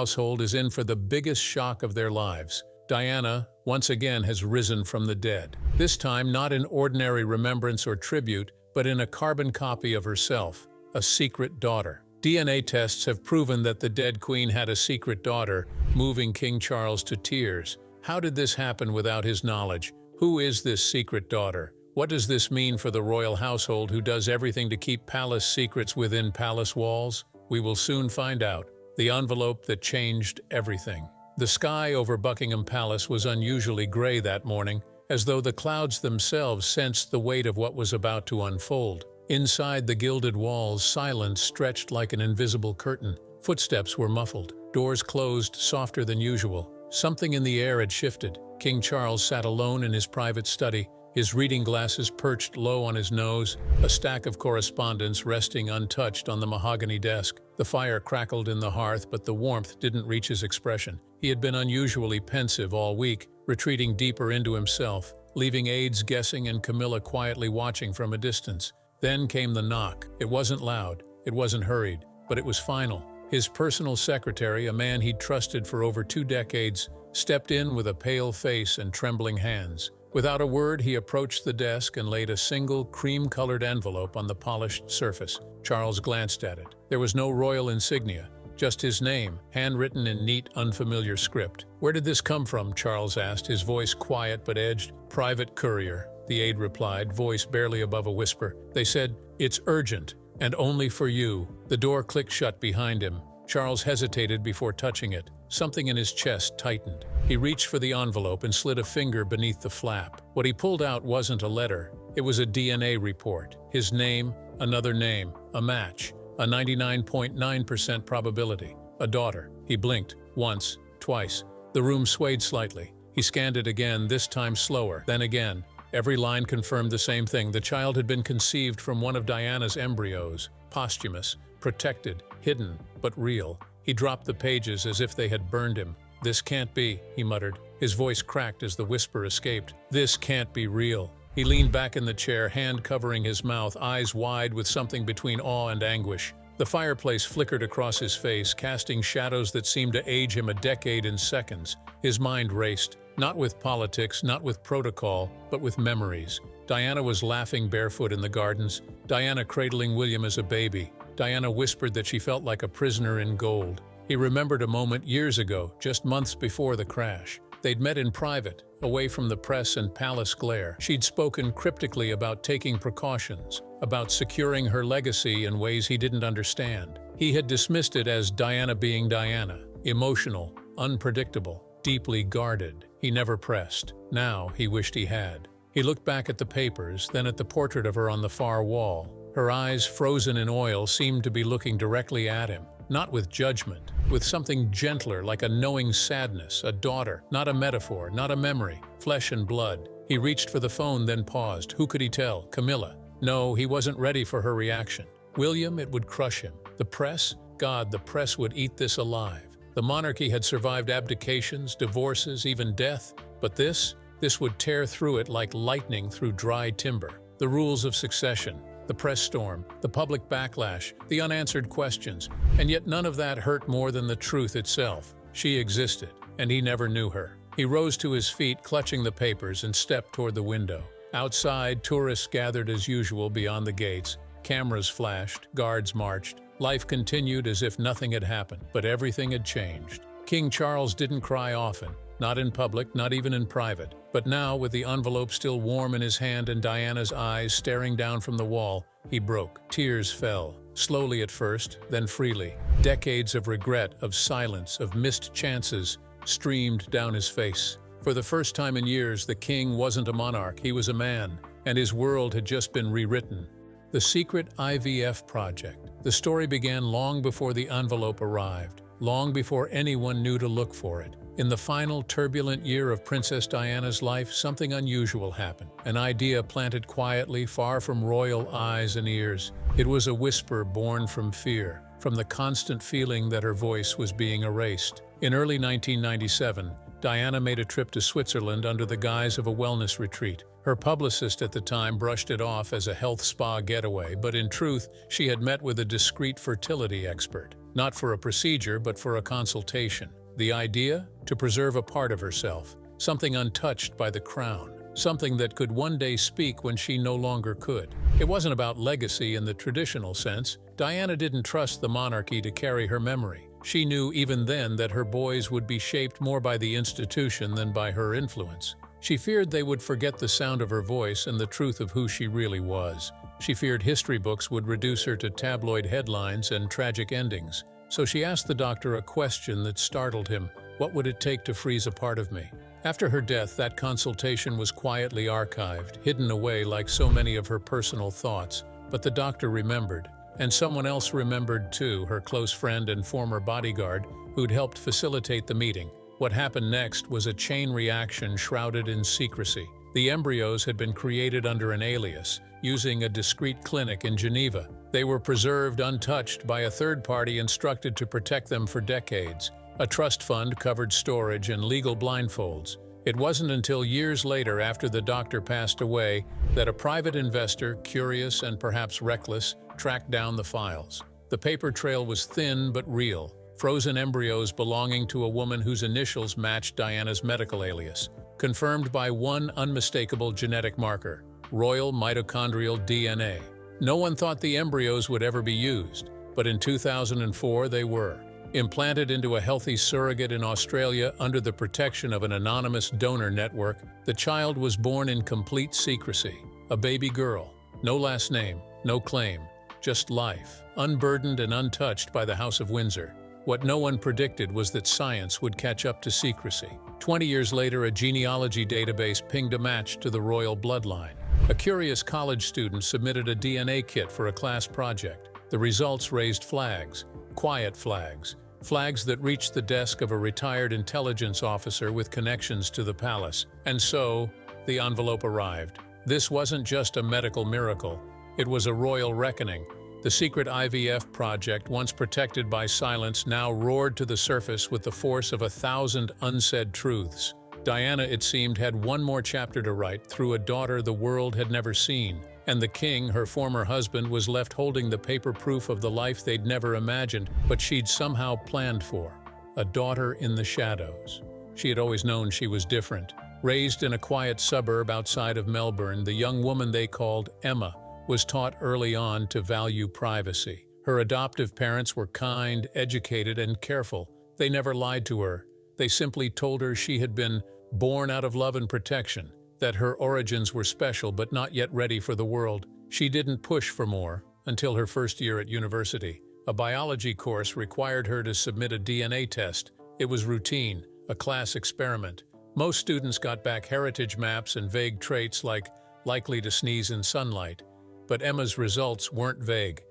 household is in for the biggest shock of their lives. Diana, once again, has risen from the dead. This time not in ordinary remembrance or tribute, but in a carbon copy of herself, a secret daughter. DNA tests have proven that the dead queen had a secret daughter, moving King Charles to tears. How did this happen without his knowledge? Who is this secret daughter? What does this mean for the royal household who does everything to keep palace secrets within palace walls? We will soon find out. The envelope that changed everything. The sky over Buckingham Palace was unusually gray that morning, as though the clouds themselves sensed the weight of what was about to unfold. Inside the gilded walls, silence stretched like an invisible curtain. Footsteps were muffled, doors closed softer than usual. Something in the air had shifted. King Charles sat alone in his private study, his reading glasses perched low on his nose, a stack of correspondence resting untouched on the mahogany desk. The fire crackled in the hearth, but the warmth didn't reach his expression. He had been unusually pensive all week, retreating deeper into himself, leaving aides guessing and Camilla quietly watching from a distance. Then came the knock. It wasn't loud, it wasn't hurried, but it was final. His personal secretary, a man he'd trusted for over 2 decades, stepped in with a pale face and trembling hands. Without a word, he approached the desk and laid a single cream-colored envelope on the polished surface. Charles glanced at it. There was no royal insignia, just his name, handwritten in neat, unfamiliar script. "Where did this come from?" Charles asked, his voice quiet but edged. "Private courier," the aide replied, voice barely above a whisper. "They said, 'It's urgent, and only for you.'" The door clicked shut behind him. Charles hesitated before touching it. Something in his chest tightened. He reached for the envelope and slid a finger beneath the flap. What he pulled out wasn't a letter. It was a DNA report. His name, another name, a match, a 99.9% probability. A daughter. He blinked. Once, twice. The room swayed slightly. He scanned it again, this time slower, then again. Every line confirmed the same thing. The child had been conceived from one of Diana's embryos. Posthumous, protected, hidden, but real. He dropped the pages as if they had burned him. "This can't be," he muttered. His voice cracked as the whisper escaped. "This can't be real." He leaned back in the chair, hand covering his mouth, eyes wide with something between awe and anguish. The fireplace flickered across his face, casting shadows that seemed to age him a decade in seconds. His mind raced, not with politics, not with protocol, but with memories. Diana was laughing barefoot in the gardens, Diana cradling William as a baby. Diana whispered that she felt like a prisoner in gold. He remembered a moment years ago, just months before the crash. They'd met in private, away from the press and palace glare. She'd spoken cryptically about taking precautions, about securing her legacy in ways he didn't understand. He had dismissed it as Diana being Diana, emotional, unpredictable, deeply guarded. He never pressed. Now he wished he had. He looked back at the papers, then at the portrait of her on the far wall. Her eyes, frozen in oil, seemed to be looking directly at him, not with judgment, with something gentler, like a knowing sadness, a daughter, not a metaphor, not a memory, flesh and blood. He reached for the phone, then paused. Who could he tell? Camilla. No, he wasn't ready for her reaction. William, it would crush him. The press? God, the press would eat this alive. The monarchy had survived abdications, divorces, even death, but this would tear through it like lightning through dry timber. The rules of succession, the press storm, the public backlash, the unanswered questions, and yet none of that hurt more than the truth itself. She existed, and he never knew her. He rose to his feet, clutching the papers, and stepped toward the window. Outside, tourists gathered as usual beyond the gates. Cameras flashed, guards marched. Life continued as if nothing had happened, but everything had changed. King Charles didn't cry often, not in public, not even in private. But now, with the envelope still warm in his hand and Diana's eyes staring down from the wall, he broke. Tears fell, slowly at first, then freely. Decades of regret, of silence, of missed chances streamed down his face. For the first time in years, the king wasn't a monarch, he was a man, and his world had just been rewritten. The secret IVF project. The story began long before the envelope arrived, long before anyone knew to look for it. In the final turbulent year of Princess Diana's life, something unusual happened. An idea planted quietly, far from royal eyes and ears. It was a whisper born from fear, from the constant feeling that her voice was being erased. In early 1997, Diana made a trip to Switzerland under the guise of a wellness retreat. Her publicist at the time brushed it off as a health spa getaway, but in truth, she had met with a discreet fertility expert. not for a procedure but for a consultation. The idea? To preserve a part of herself, something untouched by the crown, something that could one day speak when she no longer could. It wasn't about legacy in the traditional sense. Diana didn't trust the monarchy to carry her memory. She knew even then that her boys would be shaped more by the institution than by her influence. She feared they would forget the sound of her voice and the truth of who she really was. She feared history books would reduce her to tabloid headlines and tragic endings. So she asked the doctor a question that startled him. What would it take to freeze a part of me? After her death, that consultation was quietly archived, hidden away like so many of her personal thoughts. But the doctor remembered. And someone else remembered too, her close friend and former bodyguard, who'd helped facilitate the meeting. What happened next was a chain reaction shrouded in secrecy. The embryos had been created under an alias, using a discreet clinic in Geneva. They were preserved untouched by a third party instructed to protect them for decades. A trust fund covered storage and legal blindfolds. It wasn't until years later, after the doctor passed away, that a private investor, curious and perhaps reckless, tracked down the files. The paper trail was thin but real. Frozen embryos belonging to a woman whose initials matched Diana's medical alias, confirmed by one unmistakable genetic marker: royal mitochondrial DNA. No one thought the embryos would ever be used, but in 2004 they were. Implanted into a healthy surrogate in Australia under the protection of an anonymous donor network, the child was born in complete secrecy. A baby girl. No last name, no claim, just life, unburdened and untouched by the House of Windsor. What no one predicted was that science would catch up to secrecy. 20 years later, a genealogy database pinged a match to the royal bloodline. A curious college student submitted a DNA kit for a class project. The results raised flags, quiet flags, flags that reached the desk of a retired intelligence officer with connections to the palace. And so, the envelope arrived. This wasn't just a medical miracle. It was a royal reckoning. The secret IVF project, once protected by silence, now roared to the surface with the force of 1,000 unsaid truths. Diana, it seemed, had one more chapter to write through a daughter the world had never seen. And the king, her former husband, was left holding the paper proof of the life they'd never imagined, but she'd somehow planned for. A daughter in the shadows. She had always known she was different. Raised in a quiet suburb outside of Melbourne, the young woman they called Emma was taught early on to value privacy. Her adoptive parents were kind, educated, and careful. They never lied to her. They simply told her she had been born out of love and protection, that her origins were special but not yet ready for the world. She didn't push for more until her first year at university. A biology course required her to submit a DNA test. It was routine, a class experiment. Most students got back heritage maps and vague traits like likely to sneeze in sunlight. But Emma's results weren't vague.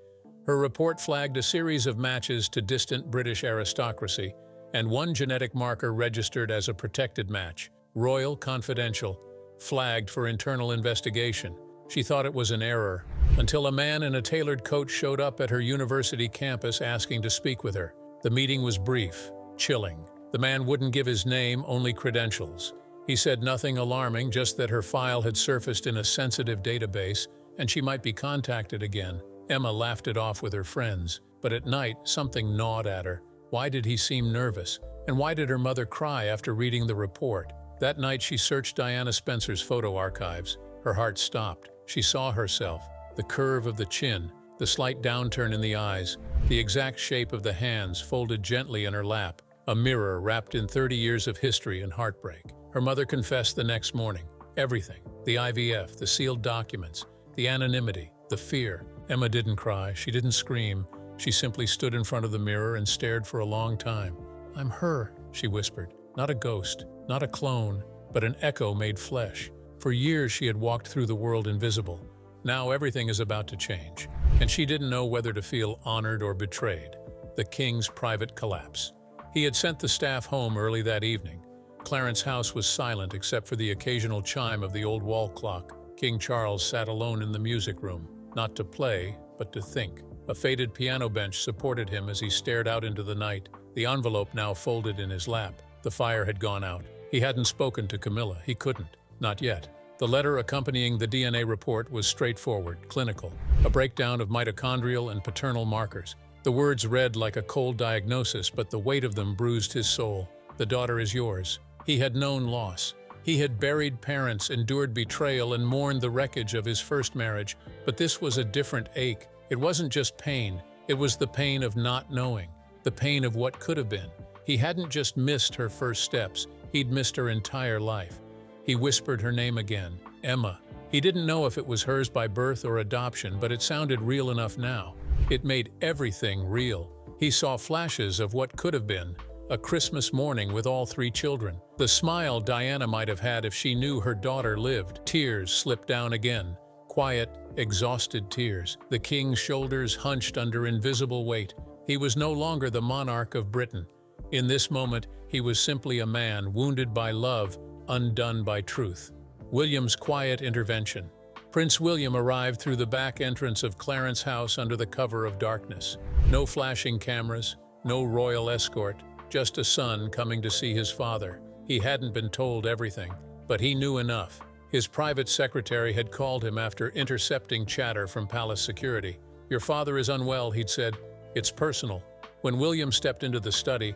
Her report flagged a series of matches to distant British aristocracy, and one genetic marker registered as a protected match, royal confidential, flagged for internal investigation. She thought it was an error, until a man in a tailored coat showed up at her university campus asking to speak with her. The meeting was brief, chilling. The man wouldn't give his name, only credentials. He said nothing alarming, just that her file had surfaced in a sensitive database, and she might be contacted again. Emma laughed it off with her friends, but at night something gnawed at her. Why did he seem nervous? And why did her mother cry after reading the report? That night she searched Diana Spencer's photo archives. Her heart stopped. She saw herself, the curve of the chin, the slight downturn in the eyes, the exact shape of the hands folded gently in her lap, a mirror wrapped in 30 years of history and heartbreak. Her mother confessed the next morning. Everything. The IVF, the sealed documents, the anonymity, the fear. Emma didn't cry. She didn't scream. She simply stood in front of the mirror and stared for a long time. "I'm her," she whispered. Not a ghost, not a clone, but an echo made flesh. For years she had walked through the world invisible. Now everything is about to change. And she didn't know whether to feel honored or betrayed. The king's private collapse. He had sent the staff home early that evening. Clarence's house was silent except for the occasional chime of the old wall clock. King Charles sat alone in the music room, not to play, but to think. A faded piano bench supported him as he stared out into the night, the envelope now folded in his lap. The fire had gone out. He hadn't spoken to Camilla. He couldn't. Not yet. The letter accompanying the DNA report was straightforward, clinical. A breakdown of mitochondrial and paternal markers. The words read like a cold diagnosis, but the weight of them bruised his soul. The daughter is yours. He had known loss. He had buried parents, endured betrayal, and mourned the wreckage of his first marriage, but this was a different ache. It wasn't just pain, it was the pain of not knowing, the pain of what could have been. He hadn't just missed her first steps, he'd missed her entire life. He whispered her name again, Emma. He didn't know if it was hers by birth or adoption, but it sounded real enough now. It made everything real. He saw flashes of what could have been, a Christmas morning with all 3 children. The smile Diana might have had if she knew her daughter lived. Tears slipped down again. Quiet, exhausted tears. The king's shoulders hunched under invisible weight. He was no longer the monarch of Britain. In this moment, he was simply a man wounded by love, undone by truth. William's quiet intervention. Prince William arrived through the back entrance of Clarence House under the cover of darkness. No flashing cameras, no royal escort, just a son coming to see his father. He hadn't been told everything, but he knew enough. His private secretary had called him after intercepting chatter from palace security. "Your father is unwell," he'd said. "It's personal." When William stepped into the study,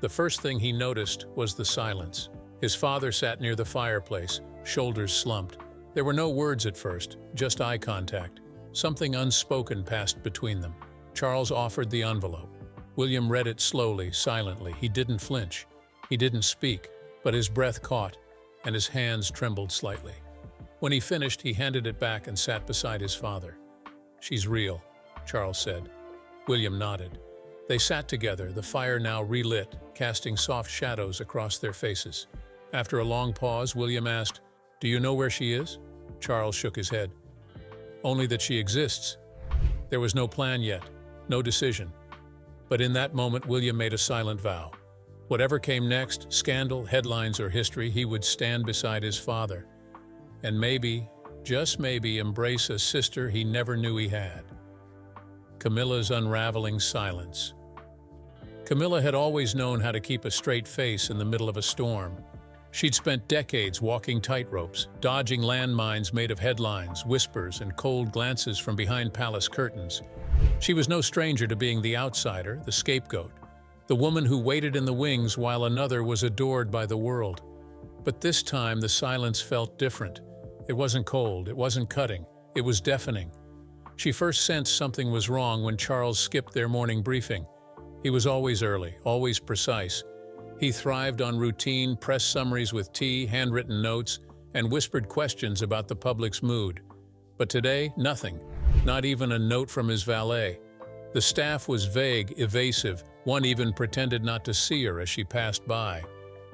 the first thing he noticed was the silence. His father sat near the fireplace, shoulders slumped. There were no words at first, just eye contact. Something unspoken passed between them. Charles offered the envelope. William read it slowly, silently. He didn't flinch. He didn't speak, but his breath caught, and his hands trembled slightly. When he finished, he handed it back and sat beside his father. "She's real," Charles said. William nodded. They sat together, the fire now relit, casting soft shadows across their faces. After a long pause, William asked, "Do you know where she is?" Charles shook his head. "Only that she exists." There was no plan yet, no decision. But in that moment, William made a silent vow. Whatever came next, scandal, headlines, or history, he would stand beside his father. And maybe, just maybe, embrace a sister he never knew he had. Camilla's unraveling silence. Camilla had always known how to keep a straight face in the middle of a storm. She'd spent decades walking tightropes, dodging landmines made of headlines, whispers, and cold glances from behind palace curtains. She was no stranger to being the outsider, the scapegoat, the woman who waited in the wings while another was adored by the world. But this time the silence felt different. It wasn't cold, it wasn't cutting, it was deafening. She first sensed something was wrong when Charles skipped their morning briefing. He was always early, always precise. He thrived on routine, press summaries with tea, handwritten notes, and whispered questions about the public's mood. But today, nothing, not even a note from his valet. The staff was vague, evasive, one even pretended not to see her as she passed by.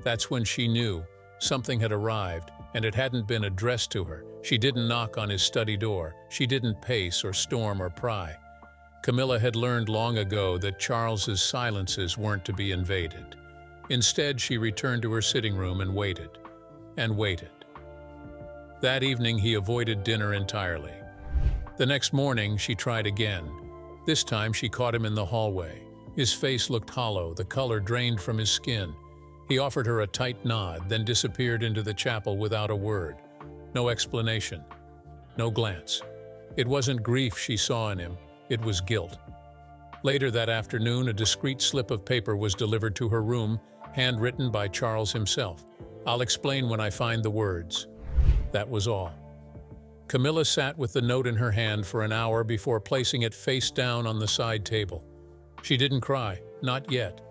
That's when she knew something had arrived, and it hadn't been addressed to her. She didn't knock on his study door. She didn't pace or storm or pry. Camilla had learned long ago that Charles's silences weren't to be invaded. Instead, she returned to her sitting room and waited. And waited. That evening, he avoided dinner entirely. The next morning, she tried again. This time, she caught him in the hallway. His face looked hollow, the color drained from his skin. He offered her a tight nod, then disappeared into the chapel without a word. No explanation. No glance. It wasn't grief she saw in him. It was guilt. Later that afternoon, a discreet slip of paper was delivered to her room, handwritten by Charles himself. "I'll explain when I find the words." That was all. Camilla sat with the note in her hand for an hour before placing it face down on the side table. She didn't cry, not yet.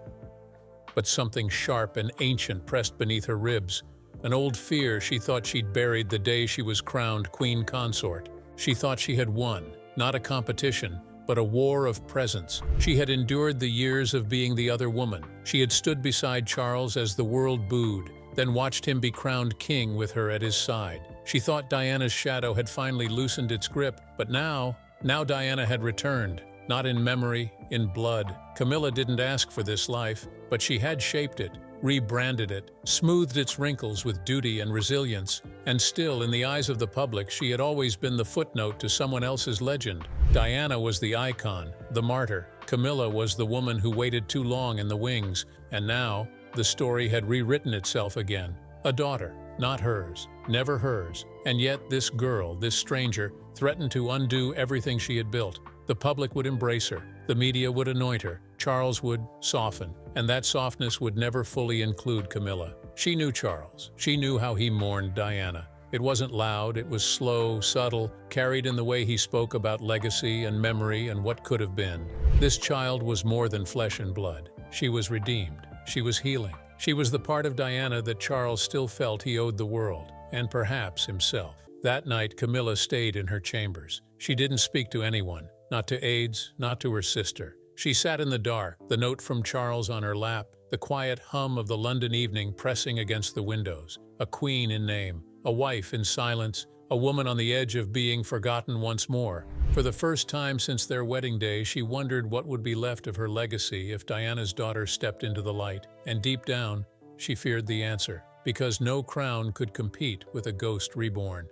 But something sharp and ancient pressed beneath her ribs, an old fear she thought she'd buried the day she was crowned queen consort. She thought she had won, not a competition, but a war of presence. She had endured the years of being the other woman. She had stood beside Charles as the world booed, then watched him be crowned king with her at his side. She thought Diana's shadow had finally loosened its grip, but now Diana had returned, not in memory, in blood. Camilla didn't ask for this life, but she had shaped it, rebranded it, smoothed its wrinkles with duty and resilience, and still, in the eyes of the public, she had always been the footnote to someone else's legend. Diana was the icon, the martyr. Camilla was the woman who waited too long in the wings, and now the story had rewritten itself again. A daughter, not hers, never hers, and yet this girl, this stranger, threatened to undo everything she had built. The public would embrace her. The media would anoint her, Charles would soften, and that softness would never fully include Camilla. She knew Charles. She knew how he mourned Diana. It wasn't loud, it was slow, subtle, carried in the way he spoke about legacy and memory and what could have been. This child was more than flesh and blood. She was redeemed. She was healing. She was the part of Diana that Charles still felt he owed the world, and perhaps himself. That night, Camilla stayed in her chambers. She didn't speak to anyone, not to aides, not to her sister. She sat in the dark, the note from Charles on her lap, the quiet hum of the London evening pressing against the windows. A queen in name, a wife in silence, a woman on the edge of being forgotten once more. For the first time since their wedding day, she wondered what would be left of her legacy if Diana's daughter stepped into the light. And deep down, she feared the answer, because no crown could compete with a ghost reborn.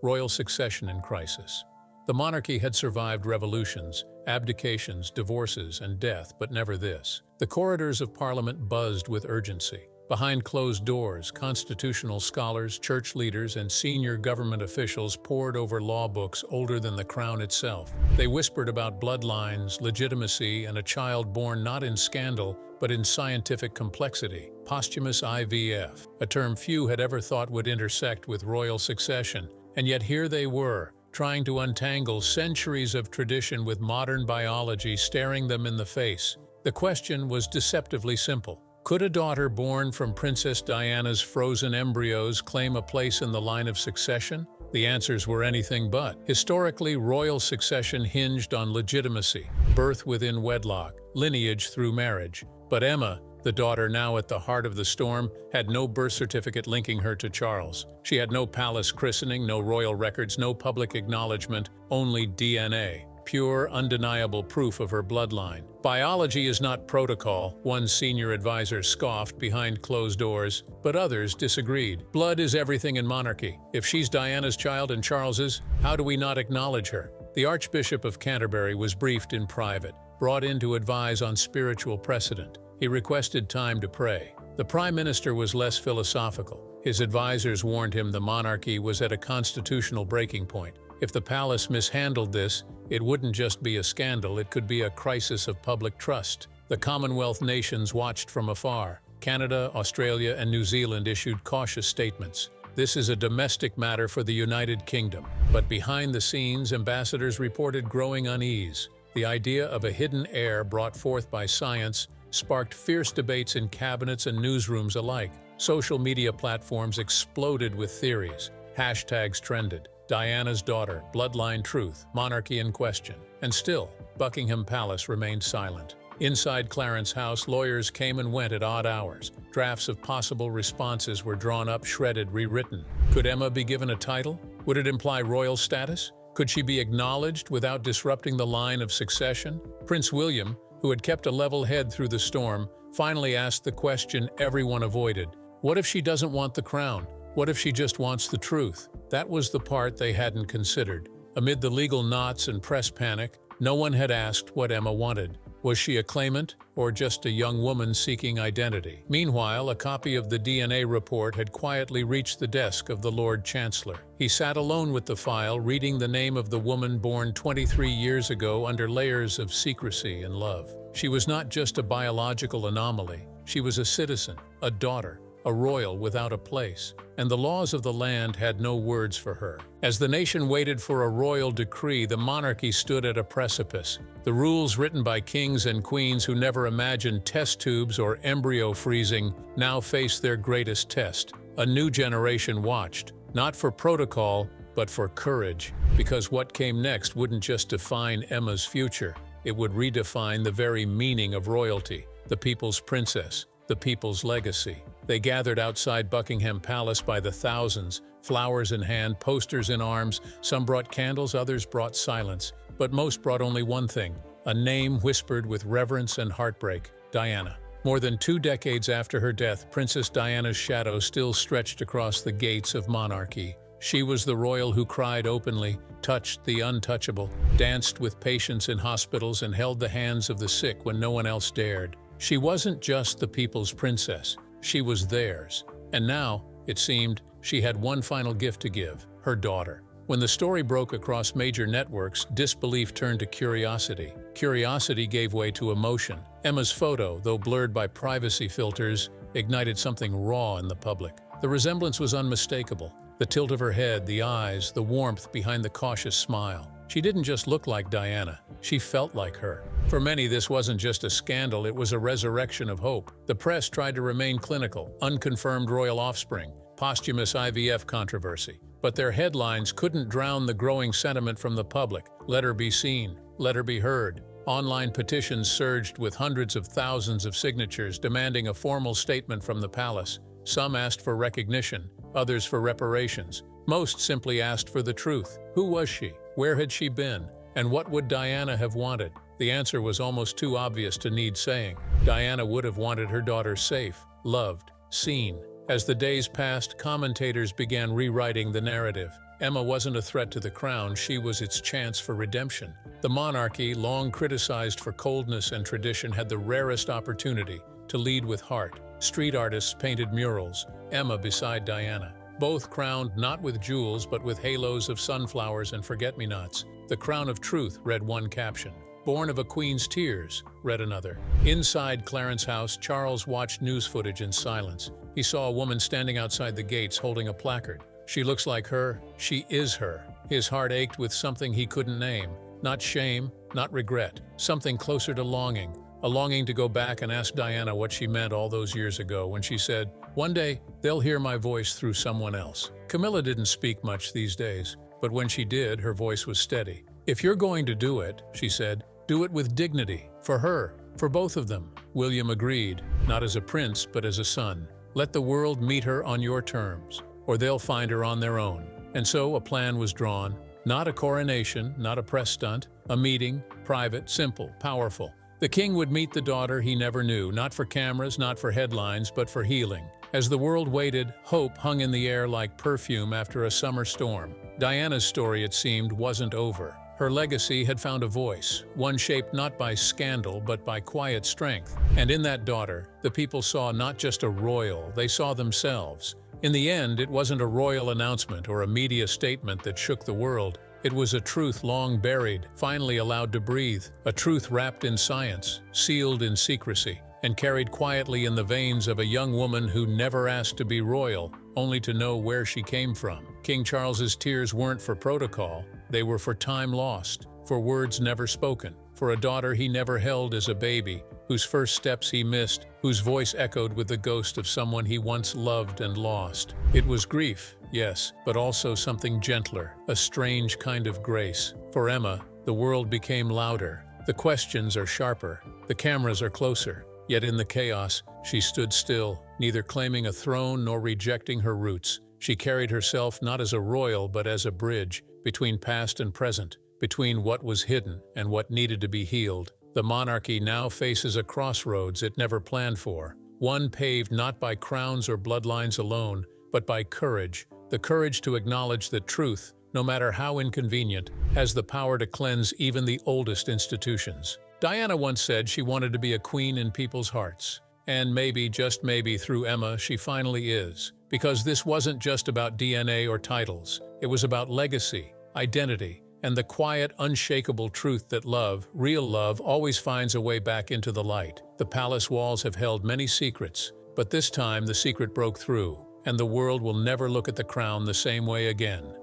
Royal succession in crisis. The monarchy had survived revolutions, abdications, divorces, and death, but never this. The corridors of Parliament buzzed with urgency. Behind closed doors, constitutional scholars, church leaders, and senior government officials pored over law books older than the crown itself. They whispered about bloodlines, legitimacy, and a child born not in scandal, but in scientific complexity. Posthumous IVF, a term few had ever thought would intersect with royal succession. And yet here they were, trying to untangle centuries of tradition with modern biology staring them in the face. The question was deceptively simple. Could a daughter born from Princess Diana's frozen embryos claim a place in the line of succession? The answers were anything but. Historically, royal succession hinged on legitimacy, birth within wedlock, lineage through marriage. But Emma, the daughter now at the heart of the storm, had no birth certificate linking her to Charles. She had no palace christening, no royal records, no public acknowledgement, only DNA. Pure, undeniable proof of her bloodline. Biology is not protocol, one senior advisor scoffed behind closed doors, but others disagreed. Blood is everything in monarchy. If she's Diana's child and Charles's, how do we not acknowledge her? The Archbishop of Canterbury was briefed in private, brought in to advise on spiritual precedent. He requested time to pray. The Prime Minister was less philosophical. His advisors warned him the monarchy was at a constitutional breaking point. If the palace mishandled this, it wouldn't just be a scandal, it could be a crisis of public trust. The Commonwealth nations watched from afar. Canada, Australia, and New Zealand issued cautious statements. This is a domestic matter for the United Kingdom. But behind the scenes, ambassadors reported growing unease. The idea of a hidden heir brought forth by science sparked fierce debates in cabinets and newsrooms alike. Social media platforms exploded with theories. Hashtags trended. Diana's daughter, bloodline truth, monarchy in question. And still, Buckingham Palace remained silent. Inside Clarence House, lawyers came and went at odd hours. Drafts of possible responses were drawn up, shredded, rewritten. Could Emma be given a title? Would it imply royal status? Could she be acknowledged without disrupting the line of succession? Prince William, who had kept a level head through the storm, finally asked the question everyone avoided. What if she doesn't want the crown? What if she just wants the truth? That was the part they hadn't considered. Amid the legal knots and press panic, no one had asked what Emma wanted. Was she a claimant, or just a young woman seeking identity? Meanwhile, a copy of the DNA report had quietly reached the desk of the Lord Chancellor. He sat alone with the file, reading the name of the woman born 23 years ago under layers of secrecy and love. She was not just a biological anomaly. She was a citizen, a daughter, a royal without a place, and the laws of the land had no words for her. As the nation waited for a royal decree, the monarchy stood at a precipice. The rules written by kings and queens who never imagined test tubes or embryo freezing now faced their greatest test. A new generation watched, not for protocol, but for courage, because what came next wouldn't just define Emma's future, it would redefine the very meaning of royalty, the people's princess, the people's legacy. They gathered outside Buckingham Palace by the thousands, flowers in hand, posters in arms. Some brought candles, others brought silence. But most brought only one thing, a name whispered with reverence and heartbreak: Diana. More than 2 decades after her death, Princess Diana's shadow still stretched across the gates of monarchy. She was the royal who cried openly, touched the untouchable, danced with patients in hospitals, and held the hands of the sick when no one else dared. She wasn't just the people's princess. She was theirs. And now, it seemed, she had one final gift to give: her daughter. When the story broke across major networks, disbelief turned to curiosity. Curiosity gave way to emotion. Emma's photo, though blurred by privacy filters, ignited something raw in the public. The resemblance was unmistakable. The tilt of her head, the eyes, the warmth behind the cautious smile. She didn't just look like Diana, she felt like her. For many, this wasn't just a scandal, it was a resurrection of hope. The press tried to remain clinical, unconfirmed royal offspring, posthumous IVF controversy. But their headlines couldn't drown the growing sentiment from the public. Let her be seen, let her be heard. Online petitions surged with hundreds of thousands of signatures demanding a formal statement from the palace. Some asked for recognition, others for reparations. Most simply asked for the truth. Who was she? Where had she been? And what would Diana have wanted? The answer was almost too obvious to need saying. Diana would have wanted her daughter safe, loved, seen. As the days passed, commentators began rewriting the narrative. Emma wasn't a threat to the crown, she was its chance for redemption. The monarchy, long criticized for coldness and tradition, had the rarest opportunity to lead with heart. Street artists painted murals, Emma beside Diana. Both crowned not with jewels but with halos of sunflowers and forget-me-nots. The crown of truth, read one caption. Born of a queen's tears, read another. Inside Clarence House, Charles watched news footage in silence. He saw a woman standing outside the gates holding a placard. She looks like her, she is her. His heart ached with something he couldn't name. Not shame, not regret, something closer to longing. A longing to go back and ask Diana what she meant all those years ago when she said, "One day, they'll hear my voice through someone else." Camilla didn't speak much these days, but when she did, her voice was steady. "If you're going to do it," she said, "do it with dignity. For her, for both of them." William agreed, not as a prince, but as a son. "Let the world meet her on your terms, or they'll find her on their own." And so a plan was drawn. Not a coronation, not a press stunt, a meeting, private, simple, powerful. The king would meet the daughter he never knew, not for cameras, not for headlines, but for healing. As the world waited, hope hung in the air like perfume after a summer storm. Diana's story, it seemed, wasn't over. Her legacy had found a voice, one shaped not by scandal but by quiet strength. And in that daughter, the people saw not just a royal, they saw themselves. In the end, it wasn't a royal announcement or a media statement that shook the world. It was a truth long buried, finally allowed to breathe, a truth wrapped in science, sealed in secrecy, and carried quietly in the veins of a young woman who never asked to be royal, only to know where she came from. King Charles's tears weren't for protocol, they were for time lost, for words never spoken, for a daughter he never held as a baby, whose first steps he missed, whose voice echoed with the ghost of someone he once loved and lost. It was grief, yes, but also something gentler, a strange kind of grace. For Emma, the world became louder, the questions are sharper, the cameras are closer. Yet in the chaos, she stood still, neither claiming a throne nor rejecting her roots. She carried herself not as a royal but as a bridge between past and present, between what was hidden and what needed to be healed. The monarchy now faces a crossroads it never planned for, one paved not by crowns or bloodlines alone, but by courage, the courage to acknowledge that truth, no matter how inconvenient, has the power to cleanse even the oldest institutions. Diana once said she wanted to be a queen in people's hearts. And maybe, just maybe, through Emma, she finally is. Because this wasn't just about DNA or titles. It was about legacy, identity, and the quiet, unshakable truth that love, real love, always finds a way back into the light. The palace walls have held many secrets, but this time the secret broke through, and the world will never look at the crown the same way again.